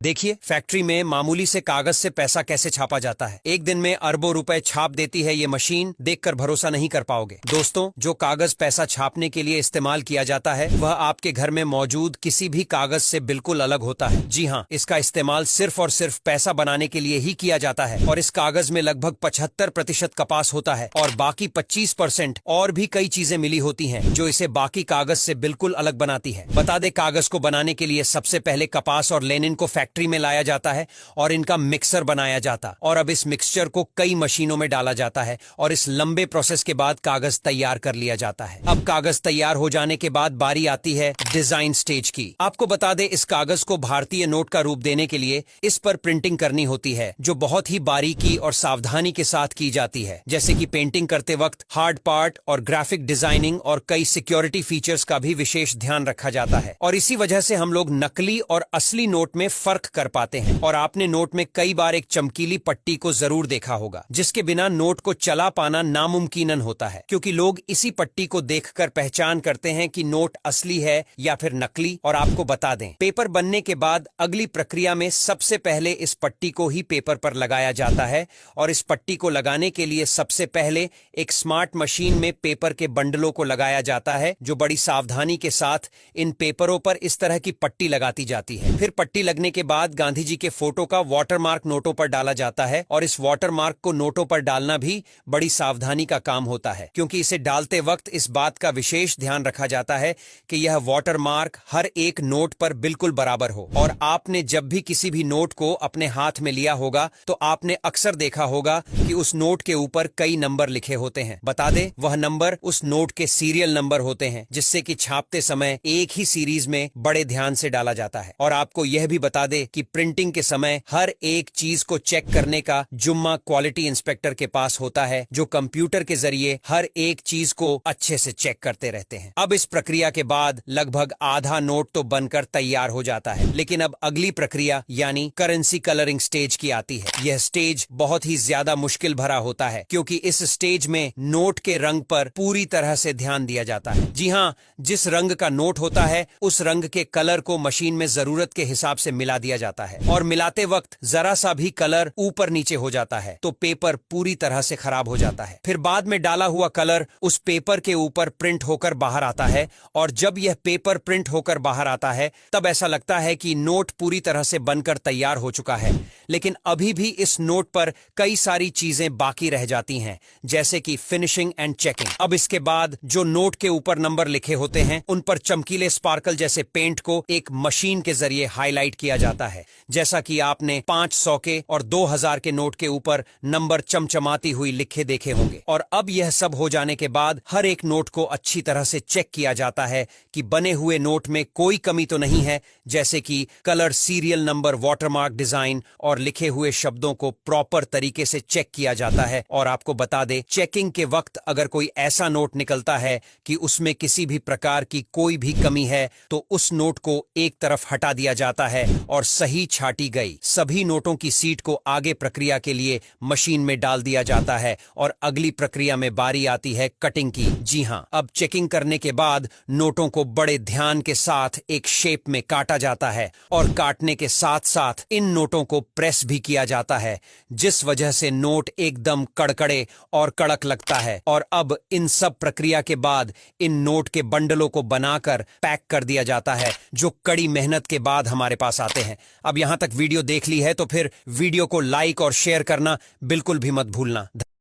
देखिए, फैक्ट्री में मामूली से कागज से पैसा कैसे छापा जाता है। एक दिन में अरबों रुपए छाप देती है ये मशीन, देखकर भरोसा नहीं कर पाओगे। दोस्तों, जो कागज पैसा छापने के लिए इस्तेमाल किया जाता है वह आपके घर में मौजूद किसी भी कागज से बिल्कुल अलग होता है। जी हाँ, इसका इस्तेमाल सिर्फ और सिर्फ पैसा बनाने के लिए ही किया जाता है और इस कागज में लगभग 75% कपास होता है और बाकी 25% और भी कई चीजें मिली होती हैं जो इसे बाकी कागज से बिल्कुल अलग बनाती है। बता दें, कागज को बनाने के लिए सबसे पहले कपास और लेनिन को फैक्ट्री में लाया जाता है और इनका मिक्सर बनाया जाता और अब इस मिक्सचर को कई मशीनों में डाला जाता है और इस लंबे प्रोसेस के बाद कागज तैयार कर लिया जाता है। अब कागज तैयार हो जाने के बाद बारी आती है डिजाइन स्टेज की। आपको बता दें, इस कागज को भारतीय नोट का रूप देने के लिए इस पर प्रिंटिंग करनी होती है जो बहुत ही बारीकी और सावधानी के साथ की जाती है, जैसे कि पेंटिंग करते वक्त हार्ड पार्ट और ग्राफिक डिजाइनिंग और कई सिक्योरिटी फीचर्स का भी विशेष ध्यान रखा जाता है। और इसी वजह से हम लोग नकली और असली नोट में फर्क कर पाते हैं। और आपने नोट में कई बार एक चमकीली पट्टी को जरूर देखा होगा जिसके बिना नोट को चला पाना नामुमकिन होता है, क्योंकि लोग इसी पट्टी को देखकर पहचान करते हैं कि नोट असली है या फिर नकली। और आपको बता दें, पेपर बनने के बाद अगली प्रक्रिया में सबसे पहले इस पट्टी को ही पेपर पर लगाया जाता है और इस पट्टी को लगाने के लिए सबसे पहले एक स्मार्ट मशीन में पेपर के बंडलों को लगाया जाता है जो बड़ी सावधानी के साथ इन पेपरों पर इस तरह की पट्टी लगाती जाती है। फिर पट्टी लगने के बाद गांधी जी के फोटो का वाटरमार्क नोटों पर डाला जाता है और इस वाटरमार्क को नोटों पर डालना भी बड़ी सावधानी का काम होता है, क्योंकि इसे डालते वक्त इस बात का विशेष ध्यान रखा जाता है कि यह वाटरमार्क हर एक नोट पर बिल्कुल बराबर हो। और आपने जब भी किसी भी नोट को अपने हाथ में लिया होगा तो आपने अक्सर देखा होगा कि उस नोट के ऊपर कई नंबर लिखे होते हैं। बता दें, वह नंबर उस नोट के सीरियल नंबर होते हैं, जिससे कि छापते समय एक ही सीरीज में बड़े ध्यान से डाला जाता है। और आपको यह भी बता दे कि प्रिंटिंग के समय हर एक चीज को चेक करने का जुम्मा क्वालिटी इंस्पेक्टर के पास होता है, जो कंप्यूटर के जरिए हर एक चीज को अच्छे से चेक करते रहते हैं। अब इस प्रक्रिया के बाद लगभग आधा नोट तो बनकर तैयार हो जाता है, लेकिन अब अगली प्रक्रिया यानी करेंसी कलरिंग स्टेज की आती है। यह स्टेज बहुत ही ज्यादा मुश्किल भरा होता है, क्योंकि इस स्टेज में नोट के रंग पर पूरी तरह से ध्यान दिया जाता है। जी हाँ, जिस रंग का नोट होता है उस रंग के कलर को मशीन में जरूरत के हिसाब से मिला दिया जाता है और मिलाते वक्त जरा सा भी कलर ऊपर नीचे हो जाता है तो पेपर पूरी तरह से खराब हो जाता है। फिर बाद में डाला हुआ कलर उस पेपर के ऊपर प्रिंट होकर बाहर आता है और जब यह पेपर प्रिंट होकर बाहर आता है तब ऐसा लगता है कि नोट पूरी तरह से बनकर तैयार हो चुका है, लेकिन अभी भी इस नोट पर कई सारी चीजें बाकी रह जाती हैं, जैसे कि फिनिशिंग एंड चेकिंग। अब इसके बाद जो नोट के ऊपर नंबर लिखे होते हैं उन पर चमकीले स्पार्कल जैसे पेंट को एक मशीन के जरिए हाईलाइट किया जाता है, जैसा कि आपने 500 के और 2000 के नोट के ऊपर नंबर चमचमाती हुई लिखे देखे होंगे। और अब यह सब हो जाने के बाद हर एक नोट को अच्छी तरह से चेक किया जाता है कि बने हुए नोट में कोई कमी तो नहीं है, जैसे कि colour, serial number, watermark design और लिखे हुए शब्दों को प्रॉपर तरीके से चेक किया जाता है। और आपको बता दें, चेकिंग के वक्त अगर कोई ऐसा नोट निकलता है कि उसमें किसी भी प्रकार की कोई भी कमी है तो उस नोट को एक तरफ हटा दिया जाता है और सही छाटी गई सभी नोटों की सीट को आगे प्रक्रिया के लिए मशीन में डाल दिया जाता है और अगली प्रक्रिया में बारी आती है कटिंग की। जी हाँ, अब चेकिंग करने के बाद नोटों को बड़े ध्यान के साथ एक शेप में काटा जाता है और काटने के साथ साथ इन नोटों को प्रेस भी किया जाता है, जिस वजह से नोट एकदम कड़कड़े और कड़क लगता है। और अब इन सब प्रक्रिया के बाद इन नोट के बंडलों को बनाकर पैक कर दिया जाता है, जो कड़ी मेहनत के बाद हमारे पास आते हैं। अब यहां तक वीडियो देख ली है तो फिर वीडियो को लाइक और शेयर करना बिल्कुल भी मत भूलना।